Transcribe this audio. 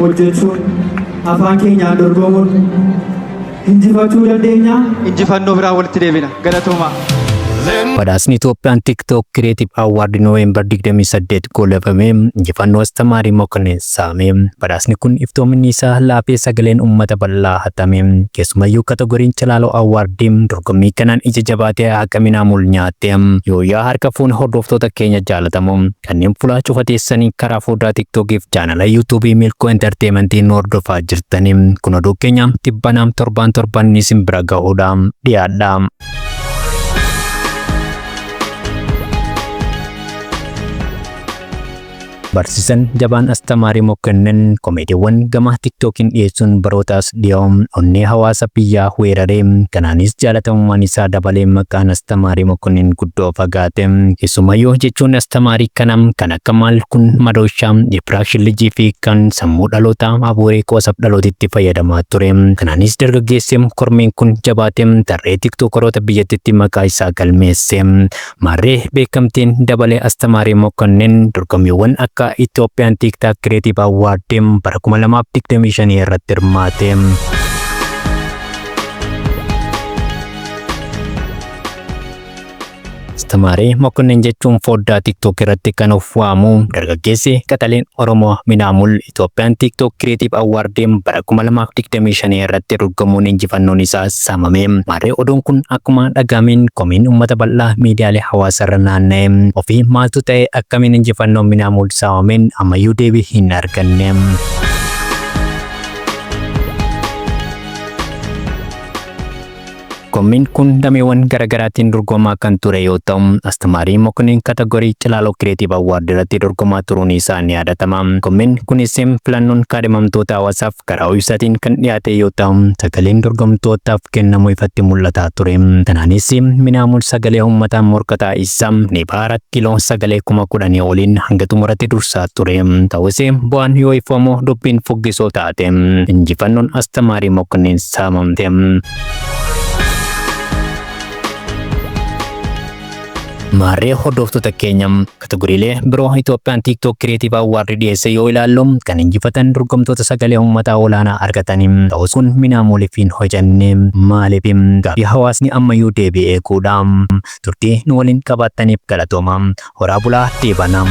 hojjechuun afaan keenyaan dorgomuun injifachuu dandeenya. Injifannoo biraa walitti deebina. Galatoomaa. Badhaasni Itoophiyaan TikTok Creative Award Noovembar 28 goolabame injifannoo Astamaarii Mokonnin saame. Badhaasni kun iftoominni isaa laafee sagaleen uummata bal'aa hatame. Keessumayyuu kategoriin Chilalo Award dorgommii kanaan ija jabaatee haqa Minamul nyaatte. Yooyaa harka fuun hordoftoota keenya jaalatamu kanneen fuula cufateessanii karaa foddaa TikTokiif chaanala YouTube Milkoo Entertainmentiin hordofaa jirtanii kun oduu keenya tibbanaam torban isin bira gahuudha dhiyaadha. Barsiisan jabaan Astamaarii Mokonnin komeediiwwan gama TikTokiin dhiyeessuun barootaas dhiyoom onnee hawaasa biyyaa weeraree kanaanis jaalatamummaan isaa dabalee maqaan Astamaarii Mokonnin guddoo fagaate. Keessumayyuu jechuun Astamaarii kanam kan akka maal kun madooshaa dipiraakshillijii fi kan sammuu dhalootaa abuuree qoosaf dhalootitti fayyadamaa ture. Kanaanis dargaggeessi kormeen kun jabaatee tarree tiktokoroota biyyattitti maqaa isaa galmeesse. Marree beekamtiin dabalee Astamaarii Mokonnin dorgommiiwwan akka Ethiopian TikTok Creative Award bara 2025 irratti hirmaate. Astamaarii Mokonnin jechuun foddaa TikTok irratti kan of waamu dargaggeessi qaxaleen Oromoo Minamul Ethiopian TikTok Creative Award bara 2025 irratti dorgomuun injifannoon isaa saamame. Marree oduun kun akkuma dhagameen komiin uummata bal'aa miidiyaalee hawaasaa irra naanna'e ofii maaltu ta'e akkamiin injifannoon Minamul saamameen ammayyuu deebii hin arganne. Komiin kun dameewwan garaagaraatiin dorgomaa kan ture yoo ta'u Astamaarii Mokonnin kategorii Chilalo Creative Award irratti dorgomaa turuun isaa ni yaadatama. Komiin kunis filannoon kaadhimamtoota hawaasaaf karaa ibsaatiin kan dhiyaate yoo ta'u sagaleen dorgomtootaaf kennamu ifatti mul'ataa ture. Kanaanis Minamul sagalee uummataan morkataa isaa Nebaara kiiloo sagalee 10,000 oliin hanga xumuratti dursaa ture. Ta'us bu'aan yoo ifamu dubbiin fuggisoo taate injifannoon Astamaarii Mokonnin saamamte. Marree hordoftoota keenya kategoriilee biroo Itoophiyaan TikTok Creative Award dhiyeesse yoo ilaallu kan injifatan dorgomtoota sagalee uummataa olaanaa argatanii ta'us kun Minamuliif hin hojjenne maaliif gaaffii hawaasni ammayyuu deebi'ee eeguudha. Turtii nu waliin qabattaniif galatooma. Horaa bulaa deebanaa.